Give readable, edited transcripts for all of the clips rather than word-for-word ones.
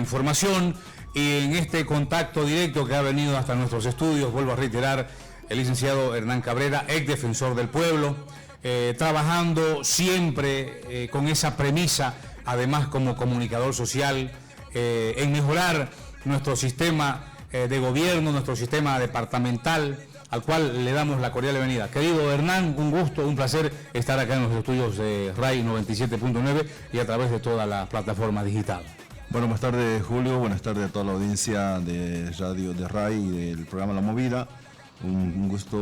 información. Y en este contacto directo que ha venido hasta nuestros estudios, vuelvo a reiterar, el licenciado Hernán Cabrera, ex defensor del pueblo, trabajando siempre con esa premisa, además como comunicador social, en mejorar nuestro sistema de gobierno, nuestro sistema departamental, al cual le damos la cordial bienvenida. Querido Hernán, un gusto, un placer estar acá en los estudios de RAI 97.9 y a través de todas las plataformas digitales. Bueno, buenas tardes, Julio, buenas tardes a toda la audiencia de radio de RAI y del programa La Movida. Un gusto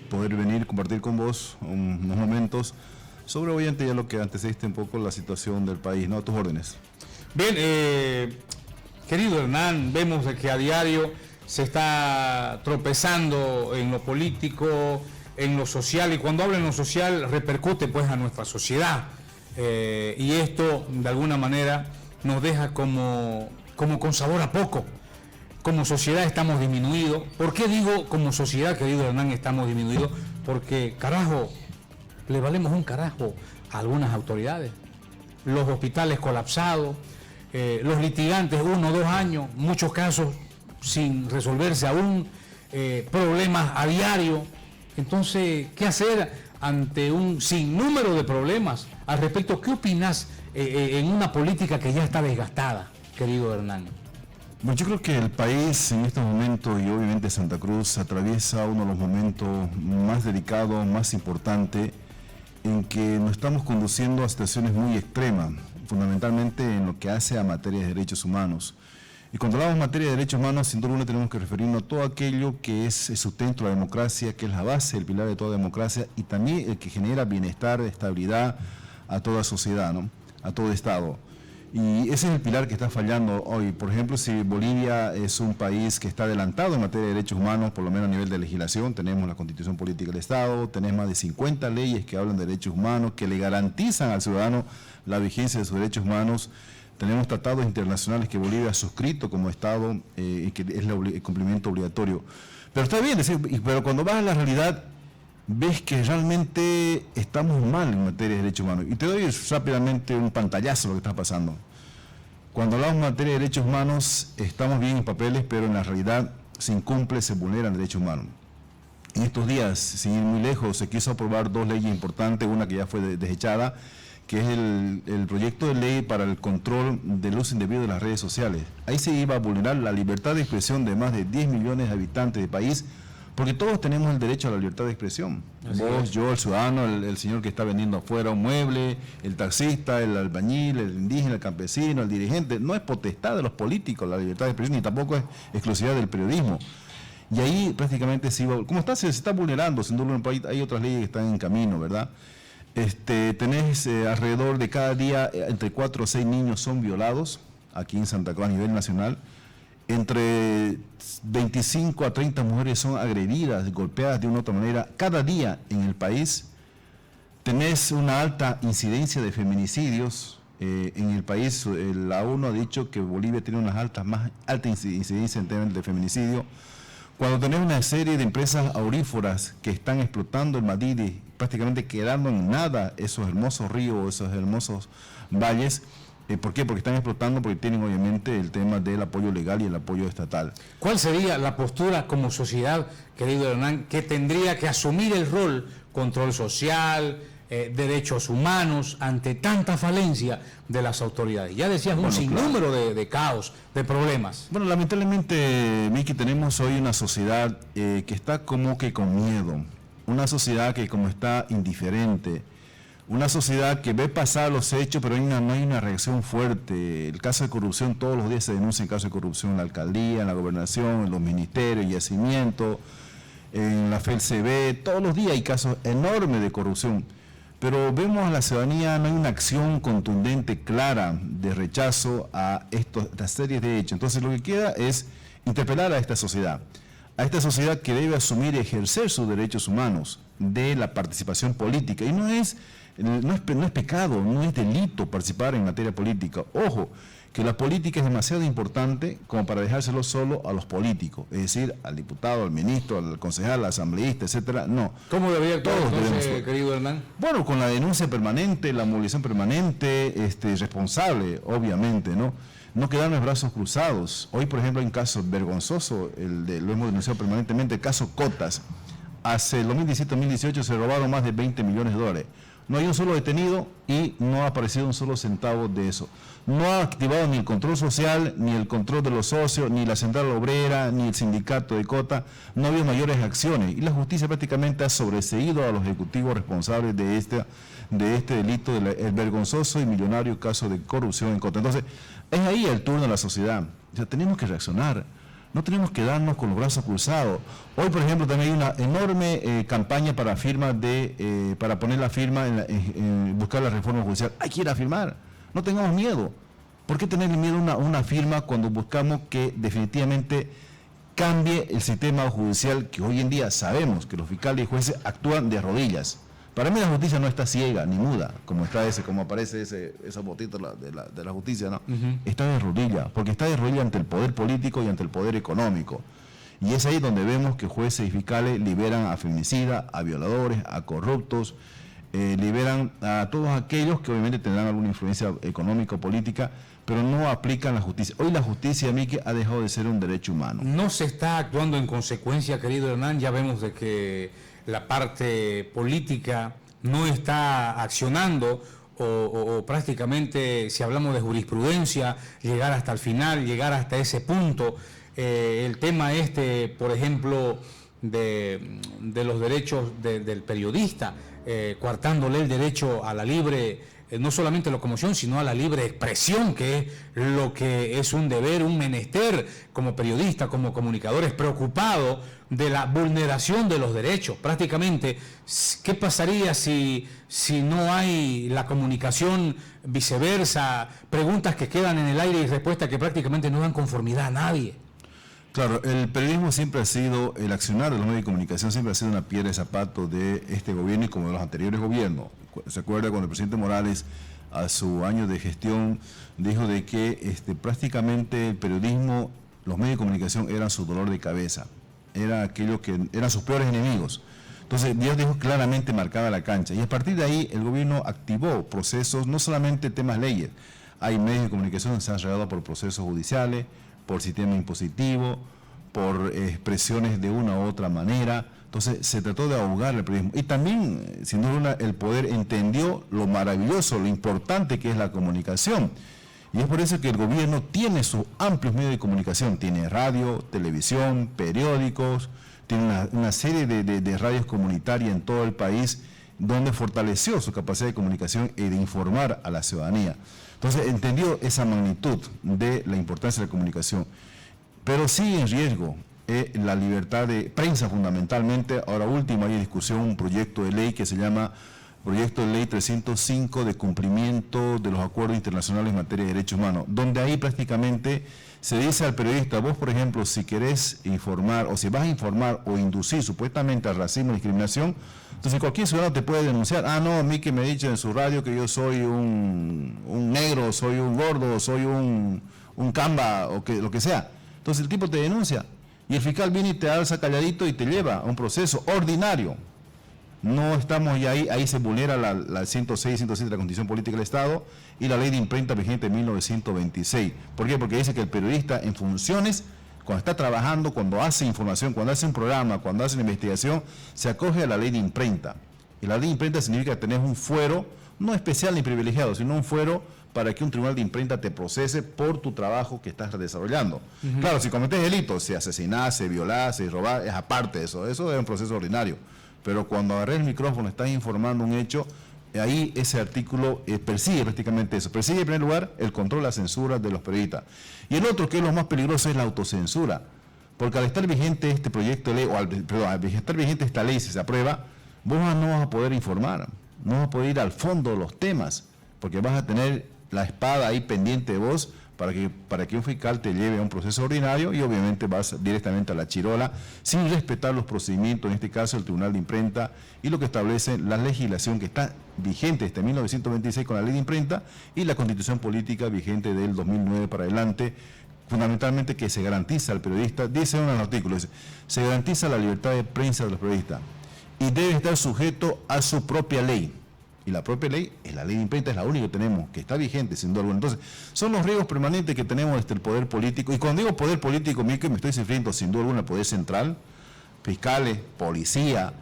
poder venir, compartir con vos unos momentos sobre, obviamente, ya lo que antecediste un poco la situación del país, ¿no? A tus órdenes. Bien, querido Hernán, vemos que a diario se está tropezando en lo político, en lo social, y cuando habla en lo social repercute pues a nuestra sociedad, y esto de alguna manera nos deja como con sabor a poco. Como sociedad estamos disminuidos. ¿Por qué digo como sociedad, querido Hernán, estamos disminuidos? Porque, carajo, le valemos un carajo a algunas autoridades. Los hospitales colapsados, los litigantes 1 o 2 años, muchos casos sin resolverse aún, problemas a diario. Entonces, ¿qué hacer ante un sinnúmero de problemas? Al respecto, ¿qué opinas en una política que ya está desgastada, querido Hernán? Bueno, yo creo que el país en estos momentos, y obviamente Santa Cruz, atraviesa uno de los momentos más delicados, más importantes, en que nos estamos conduciendo a situaciones muy extremas, fundamentalmente en lo que hace a materia de derechos humanos. Y cuando hablamos de materia de derechos humanos, sin duda alguna tenemos que referirnos a todo aquello que es el sustento de la democracia, que es la base, el pilar de toda democracia, y también el que genera bienestar, estabilidad a toda sociedad, ¿no? A todo Estado. Y ese es el pilar que está fallando hoy. Por ejemplo, si Bolivia es un país que está adelantado en materia de derechos humanos, por lo menos a nivel de legislación, tenemos la Constitución Política del Estado, tenemos más de 50 leyes que hablan de derechos humanos, que le garantizan al ciudadano la vigencia de sus derechos humanos. Tenemos tratados internacionales que Bolivia ha suscrito como Estado y que es el cumplimiento obligatorio. Pero está bien, pero cuando vas a la realidad, ves que realmente estamos mal en materia de derechos humanos. Y te doy rápidamente un pantallazo de lo que está pasando. Cuando hablamos de materia de derechos humanos, estamos bien en papeles, pero en la realidad se incumple, se vulneran derechos humanos. En estos días, sin ir muy lejos, se quiso aprobar 2 leyes importantes, una que ya fue desechada, que es el proyecto de ley para el control del uso indebido de las redes sociales. Ahí se iba a vulnerar la libertad de expresión de más de 10 millones de habitantes del país, porque todos tenemos el derecho a la libertad de expresión. Vos, yo, el ciudadano, el señor que está vendiendo afuera un mueble, el taxista, el albañil, el indígena, el campesino, el dirigente. No es potestad de los políticos la libertad de expresión, ni tampoco es exclusividad del periodismo. Y ahí prácticamente se iba, como está, se está vulnerando, sin duda en el país hay otras leyes que están en camino, ¿verdad? Tenés alrededor de cada día entre 4 o 6 niños son violados aquí en Santa Cruz a nivel nacional. Entre 25 a 30 mujeres son agredidas, golpeadas de una u otra manera cada día en el país. Tenés una alta incidencia de feminicidios en el país. La ONU ha dicho que Bolivia tiene una más alta incidencia en temas de feminicidio. Cuando tenés una serie de empresas auríferas que están explotando el Madidi, prácticamente quedando en nada esos hermosos ríos, esos hermosos valles. ¿Por qué? Porque están explotando, porque tienen obviamente el tema del apoyo legal y el apoyo estatal. ¿Cuál sería la postura como sociedad, querido Hernán, que tendría que asumir el rol, control social, derechos humanos, ante tanta falencia de las autoridades? Ya decías, un sinnúmero de caos, de problemas. Bueno, lamentablemente, Miki, tenemos hoy una sociedad que está como que con miedo, una sociedad que como está indiferente, una sociedad que ve pasar los hechos, pero no hay una reacción fuerte. El caso de corrupción, todos los días se denuncia el caso de corrupción en la alcaldía, en la gobernación, en los ministerios, yacimientos, en la FELCB, todos los días hay casos enormes de corrupción. Pero vemos a la ciudadanía, no hay una acción contundente, clara, de rechazo a estas series de hechos. Entonces lo que queda es interpelar a esta sociedad que debe asumir y ejercer sus derechos humanos de la participación política. Y no es pecado, no es delito participar en materia política. Ojo, que la política es demasiado importante como para dejárselo solo a los políticos, es decir, al diputado, al ministro, al concejal, al asambleísta, etcétera. No. ¿Cómo debería actuar entonces, querido Hernán? Bueno, con la denuncia permanente, la movilización permanente, responsable, obviamente, ¿no? no quedarnos de brazos cruzados. Hoy, por ejemplo, hay un caso vergonzoso, lo hemos denunciado permanentemente, el caso Cotas. Hace el 2017-2018 se robaron más de 20 millones de dólares. No hay un solo detenido y no ha aparecido un solo centavo de eso. No ha activado ni el control social, ni el control de los socios, ni la central obrera, ni el sindicato de Cota. No ha habido mayores acciones y la justicia prácticamente ha sobreseído a los ejecutivos responsables de este delito, el vergonzoso y millonario caso de corrupción en Cota. Entonces, es ahí el turno de la sociedad. O sea, tenemos que reaccionar. No tenemos que darnos con los brazos cruzados. Hoy, por ejemplo, también hay una enorme campaña para para poner la firma en buscar la reforma judicial. Hay que ir a firmar. No tengamos miedo. ¿Por qué tener miedo a una firma cuando buscamos que definitivamente cambie el sistema judicial, que hoy en día sabemos que los fiscales y jueces actúan de rodillas? Para mí la justicia no está ciega ni muda, como aparece esa botita de la justicia, ¿no? Está de rodillas, porque está de rodillas ante el poder político y ante el poder económico. Y es ahí donde vemos que jueces y fiscales liberan a feminicidas, a violadores, a corruptos, liberan a todos aquellos que obviamente tendrán alguna influencia económica o política, pero no aplican la justicia. Hoy la justicia, Miki, ha dejado de ser un derecho humano. No se está actuando en consecuencia, querido Hernán. Ya vemos de que la parte política no está accionando o prácticamente, si hablamos de jurisprudencia, llegar hasta el final, llegar hasta ese punto. El tema por ejemplo, de los derechos del periodista, coartándole el derecho a la libre, no solamente locomoción, sino a la libre expresión, que es lo que es un deber, un menester como periodista, como comunicadores, preocupados de la vulneración de los derechos. Prácticamente, ¿qué pasaría si no hay la comunicación viceversa? Preguntas que quedan en el aire y respuestas que prácticamente no dan conformidad a nadie. Claro, el periodismo siempre ha sido, el accionar de los medios de comunicación siempre ha sido una piedra de zapato de este gobierno y como de los anteriores gobiernos. ¿Se acuerda cuando el presidente Morales, a su año de gestión, dijo de que prácticamente el periodismo, los medios de comunicación eran su dolor de cabeza, era aquello que eran sus peores enemigos? Entonces Dios dejó claramente marcada la cancha y a partir de ahí el gobierno activó procesos, no solamente temas leyes, hay medios de comunicación que se han regado por procesos judiciales, por sistema impositivo, por expresiones de una u otra manera. Entonces se trató de ahogar el periodismo. Y también, sin duda, el poder entendió lo maravilloso, lo importante que es la comunicación. Y es por eso que el gobierno tiene sus amplios medios de comunicación. Tiene radio, televisión, periódicos, tiene una serie de radios comunitarias en todo el país, donde fortaleció su capacidad de comunicación y de informar a la ciudadanía. Entonces entendió esa magnitud de la importancia de la comunicación, pero sigue en riesgo la libertad de prensa fundamentalmente. Ahora último hay en discusión un proyecto de ley que se llama Proyecto de Ley 305 de cumplimiento de los acuerdos internacionales en materia de derechos humanos, donde ahí prácticamente se dice al periodista, vos por ejemplo, si querés informar o si vas a informar o inducir supuestamente al racismo y discriminación, entonces cualquier ciudadano te puede denunciar. Ah, no, a mí que me ha dicho en su radio que yo soy un negro, soy un gordo, soy un camba o lo que sea. Entonces el tipo te denuncia y el fiscal viene y te alza calladito y te lleva a un proceso ordinario. No estamos ya ahí se vulnera la 106 y 107 de la Constitución Política del Estado y la ley de imprenta vigente de 1926. ¿Por qué? Porque dice que el periodista en funciones, cuando está trabajando, cuando hace información, cuando hace un programa, cuando hace una investigación, se acoge a la ley de imprenta. Y la ley de imprenta significa que tenés un fuero, no especial ni privilegiado, sino un fuero para que un tribunal de imprenta te procese por tu trabajo que estás desarrollando. Claro, si cometés delitos, si asesinás, si violás, si robás, es aparte de eso es un proceso ordinario. Pero cuando agarré el micrófono, estás informando un hecho, ahí ese artículo persigue prácticamente eso. Persigue en primer lugar el control de la censura de los periodistas. Y el otro, que es lo más peligroso, es la autocensura. Porque al estar vigente este proyecto de ley, al estar vigente esta ley, si se aprueba, vos no vas a poder informar, no vas a poder ir al fondo de los temas, porque vas a tener la espada ahí pendiente de vos para que un fiscal te lleve a un proceso ordinario y obviamente vas directamente a la chirola sin respetar los procedimientos, en este caso el Tribunal de Imprenta y lo que establece la legislación que está vigente desde 1926 con la ley de imprenta y la Constitución Política vigente del 2009 para adelante, fundamentalmente que se garantiza al periodista, dice en un artículo, dice, se garantiza la libertad de prensa de los periodistas y debe estar sujeto a su propia ley. Y la propia ley, es la ley de imprenta, es la única que tenemos, que está vigente, sin duda alguna. Entonces, son los riesgos permanentes que tenemos desde el poder político. Y cuando digo poder político, me estoy refiriendo sin duda alguna al poder central, fiscales, policía,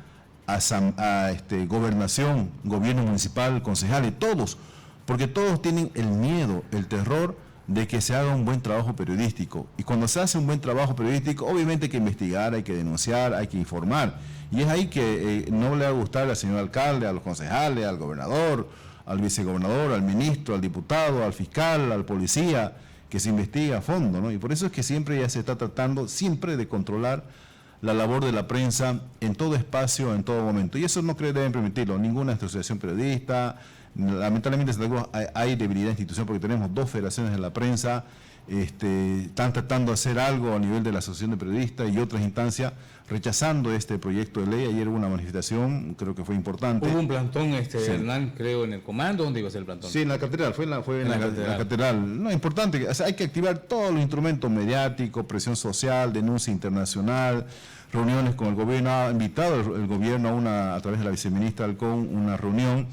gobernación, gobierno municipal, concejales, todos. Porque todos tienen el miedo, el terror de que se haga un buen trabajo periodístico. Y cuando se hace un buen trabajo periodístico, obviamente hay que investigar, hay que denunciar, hay que informar. Y es ahí que no le va a gustar al señor alcalde, a los concejales, al gobernador, al vicegobernador, al ministro, al diputado, al fiscal, al policía, que se investiga a fondo, ¿no? Y por eso es que siempre ya se está tratando siempre de controlar la labor de la prensa en todo espacio, en todo momento. Y eso no creo que deben permitirlo ninguna asociación periodista. Lamentablemente hay debilidad de institución porque tenemos 2 federaciones de la prensa, están tratando de hacer algo a nivel de la Asociación de Periodistas y otras instancias rechazando este proyecto de ley. Ayer hubo una manifestación, creo que fue importante. Hubo un plantón, sí. Hernán, creo, en el comando. ¿Dónde iba a ser el plantón? Sí, en la catedral, fue en la catedral. No, importante, o sea, hay que activar todos los instrumentos mediáticos, presión social, denuncia internacional, reuniones con el gobierno. Ha invitado el gobierno a través de la viceministra Alcón, una reunión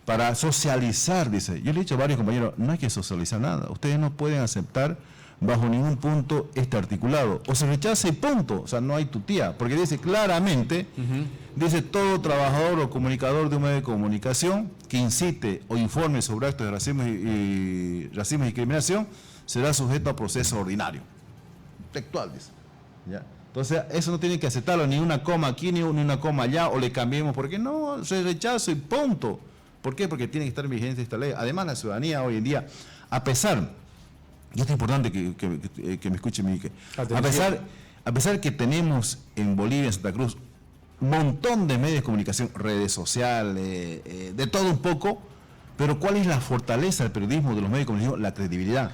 para socializar, dice. Yo le he dicho a varios compañeros, no hay que socializar nada. Ustedes no pueden aceptar bajo ningún punto este articulado. O se rechaza y punto. O sea, no hay tutía. Porque dice claramente, dice todo trabajador o comunicador de un medio de comunicación que incite o informe sobre actos de racismo y discriminación será sujeto a proceso ordinario. Textual, dice. ¿Ya? Entonces, eso no tiene que aceptarlo, ni una coma aquí, ni una coma allá, o le cambiemos, porque no, se rechaza y punto. ¿Por qué? Porque tiene que estar en vigencia esta ley. Además, la ciudadanía hoy en día, a pesar, y esto es importante que me escuche, Mique, a pesar que tenemos en Bolivia, en Santa Cruz, un montón de medios de comunicación, redes sociales, de todo un poco, pero ¿cuál es la fortaleza del periodismo, de los medios de comunicación? La credibilidad.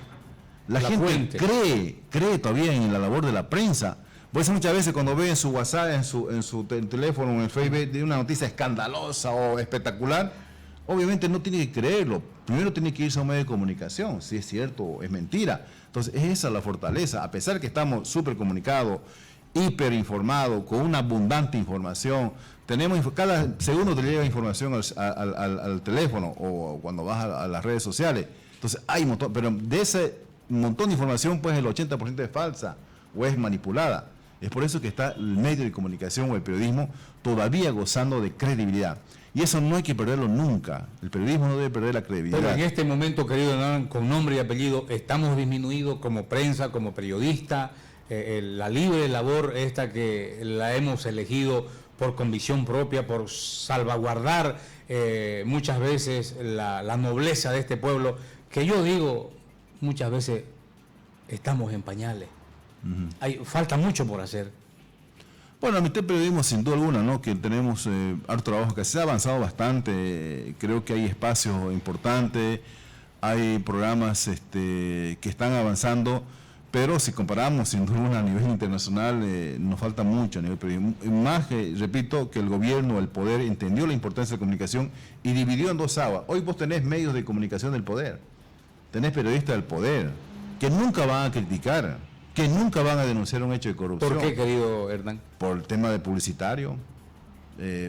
La gente cree todavía en la labor de la prensa. Por eso muchas veces cuando ve en su WhatsApp, en su teléfono, en el Facebook, de una noticia escandalosa o espectacular, obviamente no tiene que creerlo. Primero tiene que irse a un medio de comunicación, si es cierto o es mentira. Entonces, es esa la fortaleza. A pesar que estamos súper comunicados, hiperinformados, con una abundante información, cada segundo te llega información al teléfono o cuando vas a las redes sociales. Entonces, hay un montón, pero de ese montón de información, pues el 80% es falsa o es manipulada. Es por eso que está el medio de comunicación o el periodismo todavía gozando de credibilidad. Y eso no hay que perderlo nunca. El periodismo no debe perder la credibilidad. Pero en este momento, querido Hernán, con nombre y apellido, estamos disminuidos como prensa, como periodista. La libre labor esta que la hemos elegido por convicción propia, por salvaguardar muchas veces la nobleza de este pueblo, que yo digo, muchas veces estamos en pañales. Falta mucho por hacer. Bueno, a mitad del periodismo, sin duda alguna, ¿no? Que tenemos harto trabajo, que se ha avanzado bastante, creo que hay espacios importantes, hay programas que están avanzando, pero si comparamos, sin duda alguna, a nivel internacional, nos falta mucho a nivel periodismo. Más, repito, que el gobierno, el poder, entendió la importancia de la comunicación y dividió en 2 aguas. Hoy vos tenés medios de comunicación del poder, tenés periodistas del poder, que nunca van a criticar, que nunca van a denunciar un hecho de corrupción. ¿Por qué, querido Hernán? Por el tema de publicitario,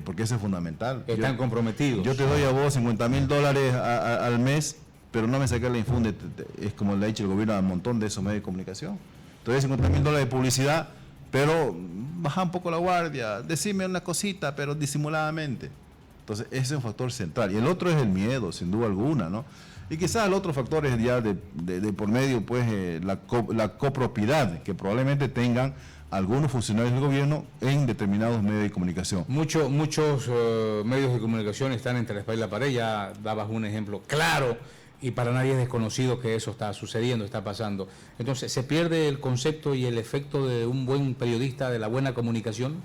porque eso es fundamental. Están comprometidos. Yo te doy a vos $50,000 al mes, pero no me saqué la infunde, es como le ha dicho el gobierno a un montón de esos medios de comunicación. Entonces $50,000 de publicidad, pero baja un poco la guardia, decime una cosita, pero disimuladamente. Entonces ese es un factor central. Y el otro es el miedo, sin duda alguna, ¿no? Y quizás el otro factor es ya de por medio, pues, la copropiedad que probablemente tengan algunos funcionarios del gobierno en determinados medios de comunicación. Muchos medios de comunicación están entre la espalda y la pared. Ya dabas un ejemplo claro y para nadie es desconocido que eso está sucediendo, está pasando. Entonces, ¿se pierde el concepto y el efecto de un buen periodista, de la buena comunicación?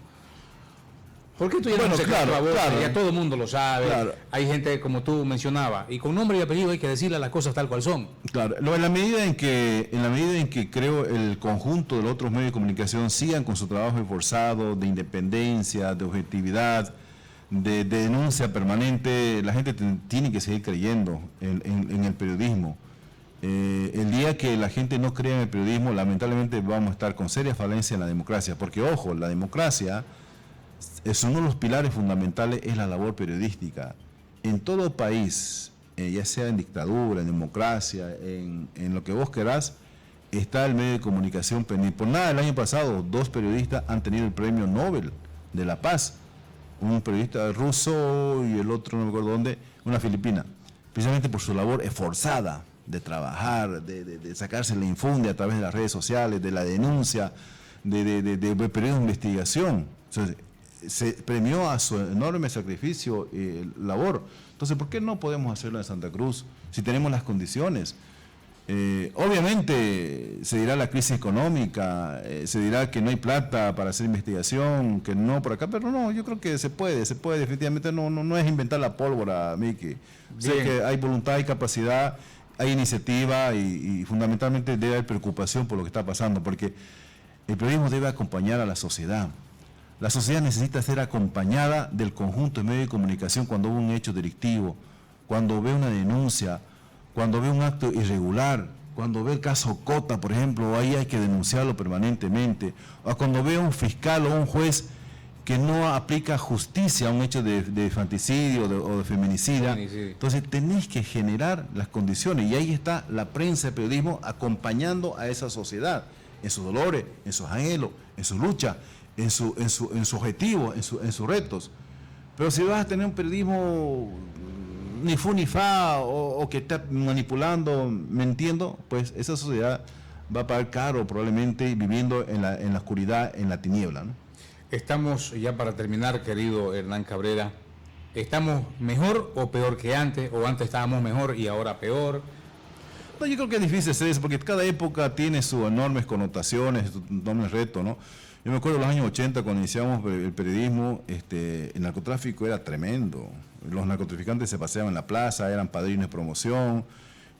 Porque esto ya no se claro, ya todo el mundo lo sabe, claro. Hay gente como tú mencionabas, y con nombre y apellido hay que decirle las cosas tal cual son. Claro, en la medida en que creo el conjunto de los otros medios de comunicación sigan con su trabajo esforzado, de independencia, de objetividad, de denuncia permanente, la gente tiene que seguir creyendo en el periodismo. El día que la gente no crea en el periodismo, lamentablemente vamos a estar con serias falencias en la democracia, porque ojo, la democracia es uno de los pilares fundamentales, es la labor periodística. en todo país, ya sea en dictadura, en democracia, en lo que vos querás, está el medio de comunicación pendiente. Por nada, el año pasado 2 periodistas han tenido el premio Nobel de la Paz, un periodista ruso y el otro no me acuerdo dónde, una filipina, precisamente por su labor esforzada de trabajar, de sacarse la infundia a través de las redes sociales, de la denuncia, de periodos de investigación. Entonces, se premió a su enorme sacrificio y labor. Entonces, ¿por qué no podemos hacerlo en Santa Cruz si tenemos las condiciones? Obviamente se dirá la crisis económica, se dirá que no hay plata para hacer investigación, que no por acá, pero no, yo creo que se puede, definitivamente no es inventar la pólvora, Miki. Sé que hay voluntad, hay capacidad, hay iniciativa y fundamentalmente debe haber preocupación por lo que está pasando, porque el periodismo debe acompañar a la sociedad. La sociedad necesita ser acompañada del conjunto de medios de comunicación cuando hubo un hecho delictivo, cuando ve una denuncia, cuando ve un acto irregular, cuando ve el caso Cota, por ejemplo, ahí hay que denunciarlo permanentemente, o cuando ve a un fiscal o un juez que no aplica justicia a un hecho de infanticidio o de feminicida. Entonces tenés que generar las condiciones y ahí está la prensa, el periodismo acompañando a esa sociedad en sus dolores, en sus anhelos, en su lucha, en su objetivo, en sus retos. Pero si vas a tener un periodismo ni fu ni fa o que está manipulando, mintiendo, pues esa sociedad va a pagar caro probablemente viviendo en la oscuridad, en la tiniebla, ¿no? Estamos, ya para terminar, querido Hernán Cabrera, ¿estamos mejor o peor que antes? ¿O antes estábamos mejor y ahora peor? No, yo creo que es difícil hacer eso, porque cada época tiene sus enormes connotaciones, sus enormes retos, ¿no? Yo me acuerdo de los años 80, cuando iniciamos el periodismo, el narcotráfico era tremendo. Los narcotraficantes se paseaban en la plaza, eran padrinos de promoción,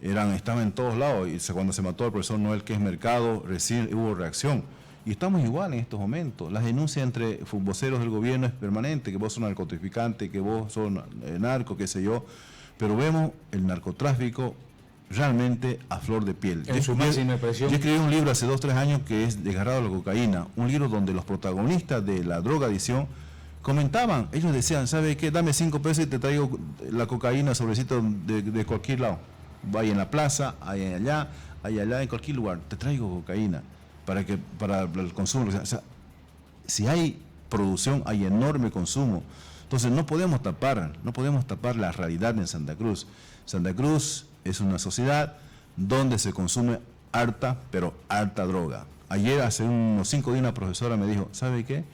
estaban en todos lados. Y cuando se mató al profesor Noel Quez Mercado, recién hubo reacción. Y estamos igual en estos momentos. Las denuncias entre voceros del gobierno es permanente, que vos sos narcotraficante, que vos sos narco, qué sé yo. Pero vemos el narcotráfico realmente a flor de piel. En su máxima expresión. Yo escribí un libro hace 2 o 3 años que es Desgarrado a la cocaína, un libro donde los protagonistas de la drogadicción comentaban, ellos decían, ¿sabe qué? Dame 5 pesos y te traigo la cocaína sobrecito de cualquier lado. Vaya en la plaza, allá, en cualquier lugar, te traigo cocaína para el consumo. O sea, si hay producción, hay enorme consumo. Entonces no podemos tapar la realidad en Santa Cruz. Santa Cruz es una sociedad donde se consume harta, pero harta droga. Ayer, hace unos 5 días, una profesora me dijo, ¿sabe qué?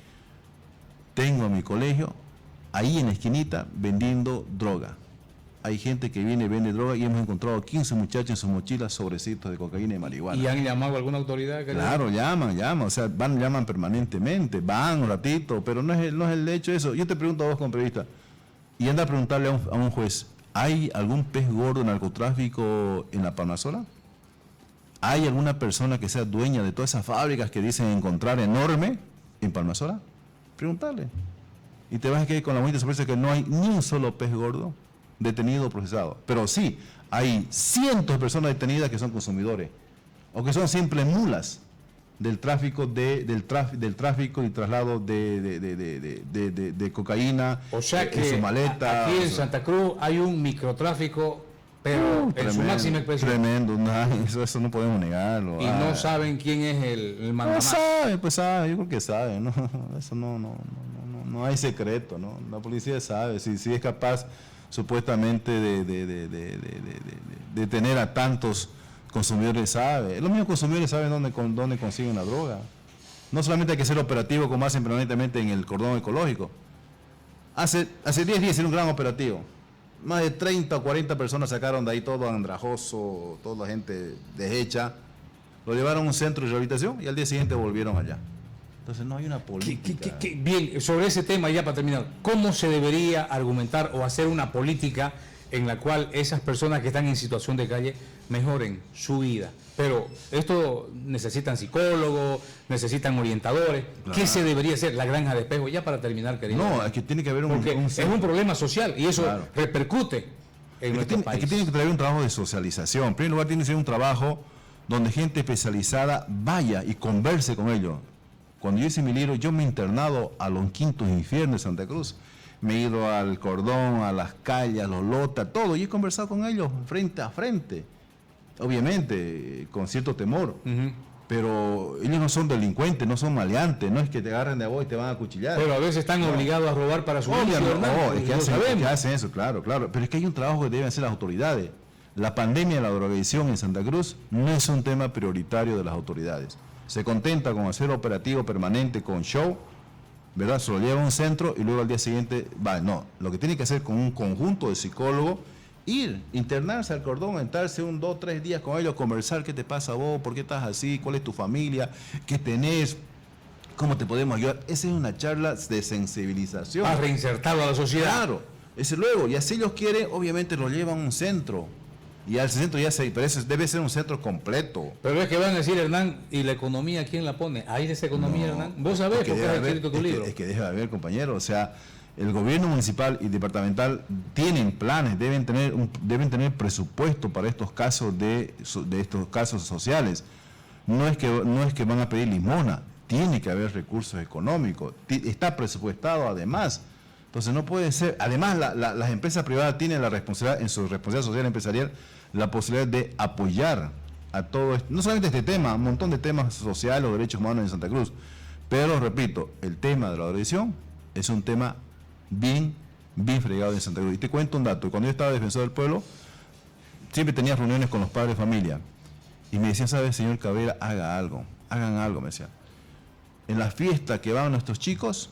Tengo a mi colegio, ahí en la esquinita, vendiendo droga. Hay gente que viene y vende droga y hemos encontrado 15 muchachos en sus mochilas sobrecitos de cocaína y marihuana. ¿Y han llamado a alguna autoridad? Claro, llaman, o sea, llaman permanentemente, van un ratito, pero no es el hecho de eso. Yo te pregunto a vos como periodista, y anda a preguntarle a un juez, ¿hay algún pez gordo de narcotráfico en la Palmasola? ¿Hay alguna persona que sea dueña de todas esas fábricas que dicen encontrar enorme en Palmasola? Preguntarle. Y te vas a quedar con la bonita sorpresa que no hay ni un solo pez gordo detenido o procesado. Pero sí, hay cientos de personas detenidas que son consumidores o que son simples mulas del tráfico del tráfico y traslado de cocaína, o sea que en su maleta. Aquí en Santa Cruz hay un microtráfico, pero en su máxima expresión. Tremendo, eso no podemos negarlo. Y no saben quién es el mandamás. Pues sabe, yo creo que sabe, ¿no? Eso no hay secreto, ¿no? La policía sabe, si es capaz supuestamente de tener a tantos consumidores, sabe. Los mismos consumidores saben dónde consiguen la droga. No solamente hay que ser operativo como hacen permanentemente en el cordón ecológico. Hace 10 días hicieron un gran operativo. Más de 30 o 40 personas sacaron de ahí todo andrajoso, toda la gente deshecha. Lo llevaron a un centro de rehabilitación y al día siguiente volvieron allá. Entonces no hay una política. Bien, sobre ese tema, ya para terminar, ¿cómo se debería argumentar o hacer una política en la cual esas personas que están en situación de calle mejoren su vida? Pero esto necesitan psicólogos, necesitan orientadores. Claro. ¿Qué se debería hacer? La granja de espejo, ya para terminar, querido. No, aquí tiene que haber es un problema social y eso claro. repercute en nuestro país. Aquí tiene que traer un trabajo de socialización. En primer lugar, tiene que ser un trabajo donde gente especializada vaya y converse con ellos. Cuando yo hice mi libro, yo me he internado a los quintos infiernos de Santa Cruz. me he ido al Cordón, a Las Calles, a Los Lotas, todo, y he conversado con ellos frente a frente, obviamente con cierto temor, pero ellos no son delincuentes, no son maleantes, no es que te agarren de vos y te van a cuchillar. Pero a veces están obligados a robar para su vida. Es que hacen eso, claro, pero es que hay un trabajo que deben hacer las autoridades. La pandemia de la drogadicción en Santa Cruz no es un tema prioritario de las autoridades. Se contenta con hacer operativo permanente con show, ¿verdad? Se lo lleva a un centro y luego al día siguiente va. No, lo que tiene que hacer con un conjunto de psicólogos, ir, internarse al Cordón, sentarse 1, 2, 3 días con ellos, conversar qué te pasa a vos, por qué estás así, cuál es tu familia, qué tenés, cómo te podemos ayudar. Esa es una charla de sensibilización. Para reinsertarlo a la sociedad. Claro, ese luego, y así ellos quieren, obviamente lo llevan a un centro. Y al centro ya se, pero eso debe ser un centro completo. Pero es que van a decir, Hernán, ¿y la economía quién la pone? ¿Hay de esa economía, Hernán? Vos sabés por qué has escrito tu libro. Es que deja de haber, compañero, o sea, el gobierno municipal y departamental tienen planes, deben tener presupuesto para estos casos de estos casos sociales. No es que van a pedir limosna, tiene que haber recursos económicos, está presupuestado además. Entonces no puede ser, además las empresas privadas tienen la responsabilidad, en su responsabilidad social empresarial, la posibilidad de apoyar a todo esto, no solamente este tema, un montón de temas sociales o derechos humanos en Santa Cruz, pero repito, el tema de la drogadicción es un tema bien fregado en Santa Cruz. Y te cuento un dato, cuando yo estaba defensor del pueblo, siempre tenía reuniones con los padres de familia, y me decían, ¿sabes, señor Cabrera, hagan algo, me decían. En la fiesta que van nuestros chicos,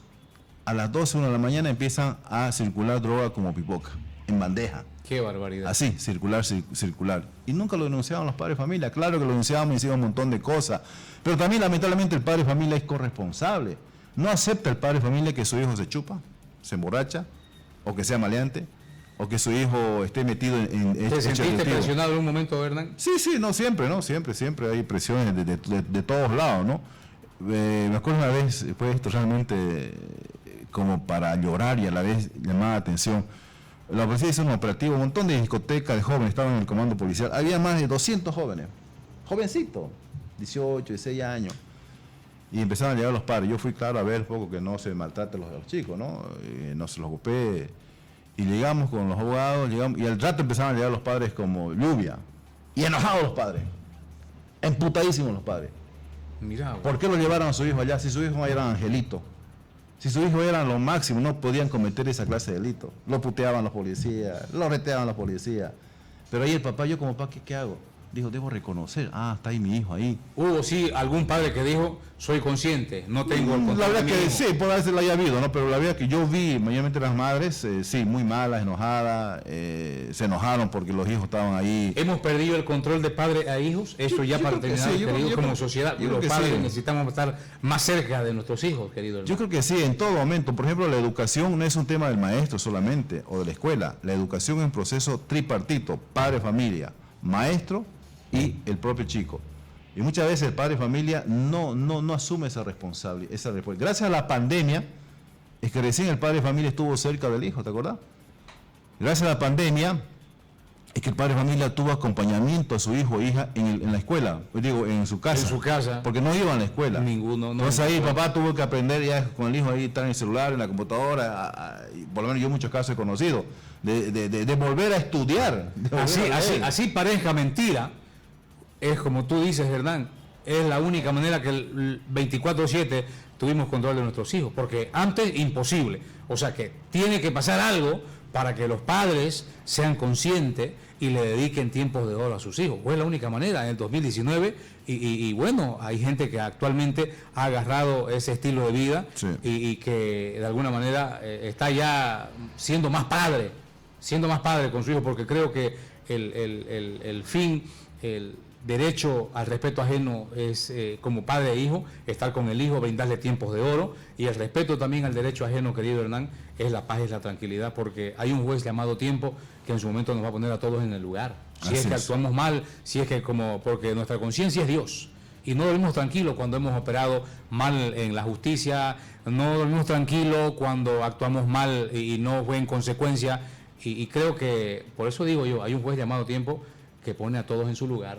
a las 12, 1 de la mañana empiezan a circular droga como pipoca, en bandeja. Qué barbaridad. Así, circular. Y nunca lo denunciaban los padres de familia. Claro que lo denunciábamos y hicimos un montón de cosas. Pero también, lamentablemente, el padre de familia es corresponsable. No acepta el padre de familia que su hijo se chupa, se emborracha, o que sea maleante, o que su hijo esté metido en ¿Te sentiste presionado en un momento, Hernán? Sí, no siempre, Siempre hay presiones de todos lados, ¿no? Me acuerdo una vez, fue esto realmente como para llorar y a la vez llamar la atención. La policía hizo un operativo, un montón de discotecas de jóvenes estaban en el comando policial. Había más de 200 jóvenes, jovencitos, 18, 16 años. Y empezaron a llegar los padres. Yo fui, claro, a ver un poco que no se maltraten los chicos, ¿no? No se los golpee. Y llegamos con los abogados, y al rato empezaron a llegar los padres como lluvia. Y enojados los padres. Emputadísimos los padres. Mirá, ¿por qué lo llevaron a su hijo allá? Si su hijo era angelito. Si su hijo era lo máximo, no podían cometer esa clase de delito. Lo puteaban los policías, lo reteaban los policías. Pero ahí el papá, yo como papá, ¿qué hago? Dijo, debo reconocer, está ahí mi hijo ahí. Hubo sí algún padre que dijo, soy consciente, no tengo el control. La verdad que sí, por haberse la haya habido, ¿no? Pero la verdad que yo vi, mayormente las madres, sí, muy malas, enojadas, se enojaron porque los hijos estaban ahí. ¿Hemos perdido el control de padre a hijos? Eso ya para terminar, querido, como sociedad. Los padres necesitamos estar más cerca de nuestros hijos, querido hermano. Yo creo que sí, en todo momento. Por ejemplo, la educación no es un tema del maestro solamente, o de la escuela. La educación es un proceso tripartito, padre, familia, maestro y el propio chico. Y muchas veces el padre de familia no asume esa responsabilidad. Gracias a la pandemia, es que recién el padre de familia estuvo cerca del hijo, ¿te acordás? Gracias a la pandemia, es que el padre de familia tuvo acompañamiento a su hijo o hija en la escuela, en su casa. En su casa. Porque no iban a la escuela. Ninguno. Entonces ahí el papá tuvo que aprender ya con el hijo ahí, estar en el celular, en la computadora, y por lo menos yo muchos casos he conocido, de volver a estudiar. Así parezca mentira. Es como tú dices, Hernán, es la única manera que el 24/7 tuvimos control de nuestros hijos, porque antes imposible. O sea que tiene que pasar algo para que los padres sean conscientes y le dediquen tiempos de oro a sus hijos. Fue la única manera en el 2019 y bueno, hay gente que actualmente ha agarrado ese estilo de vida, sí, y que de alguna manera está ya siendo más padre con su hijo, porque creo que el fin, el derecho al respeto ajeno es, como padre e hijo, estar con el hijo, brindarle tiempos de oro, y el respeto también al derecho ajeno, querido Hernán, es la paz, es la tranquilidad, porque hay un juez llamado tiempo que en su momento nos va a poner a todos en el lugar. Si es que actuamos mal, si es que porque nuestra conciencia es Dios, y no dormimos tranquilos cuando hemos operado mal en la justicia, no dormimos tranquilos cuando actuamos mal y no fue en consecuencia, y creo que, por eso digo yo, hay un juez llamado tiempo que pone a todos en su lugar.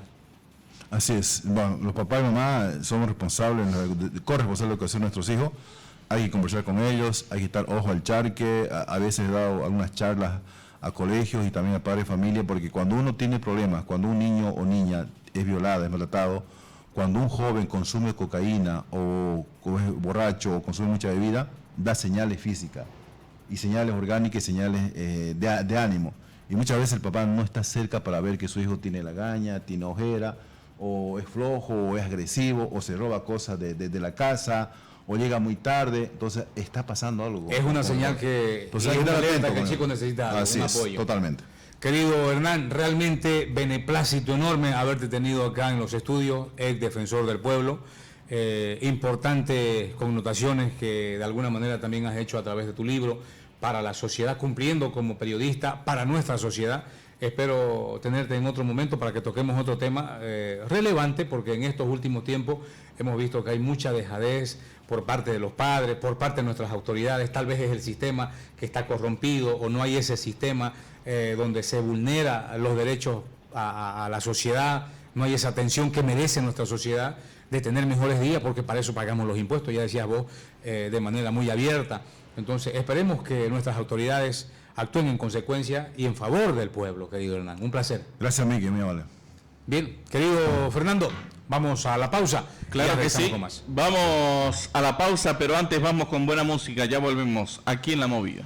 Así es. Bueno, los papás y mamás somos responsables, corresponsables de la educación de nuestros hijos. hay que conversar con ellos, hay que estar ojo al charque. A veces he dado algunas charlas a colegios y también a padres de familia, porque cuando uno tiene problemas, cuando un niño o niña es violada, es maltratado, cuando un joven consume cocaína o es borracho o consume mucha bebida, da señales físicas y señales orgánicas y señales de ánimo. Y muchas veces el papá no está cerca para ver que su hijo tiene lagaña, tiene ojera, o es flojo, o es agresivo, o se roba cosas de la casa, o llega muy tarde. Entonces está pasando algo. Es una señal que, entonces, es hay que una estar alerta atento que el con chico él. necesita Así un es, apoyo. totalmente. Querido Hernán, realmente beneplácito enorme haberte tenido acá en los estudios, ex defensor del pueblo. Importantes connotaciones que de alguna manera también has hecho a través de tu libro para la sociedad, cumpliendo como periodista para nuestra sociedad. Espero tenerte en otro momento para que toquemos otro tema relevante, porque en estos últimos tiempos hemos visto que hay mucha dejadez por parte de los padres, por parte de nuestras autoridades. Tal vez es el sistema que está corrompido o no hay ese sistema donde se vulnera los derechos a la sociedad, no hay esa atención que merece nuestra sociedad de tener mejores días, porque para eso pagamos los impuestos, ya decías vos, de manera muy abierta. Entonces esperemos que nuestras autoridades actúen en consecuencia y en favor del pueblo, querido Hernán. Un placer. Gracias, Miki, muy amable. Bien, querido Fernando, vamos a la pausa. Claro que sí, vamos a la pausa, pero antes vamos con buena música, ya volvemos aquí en La Movida.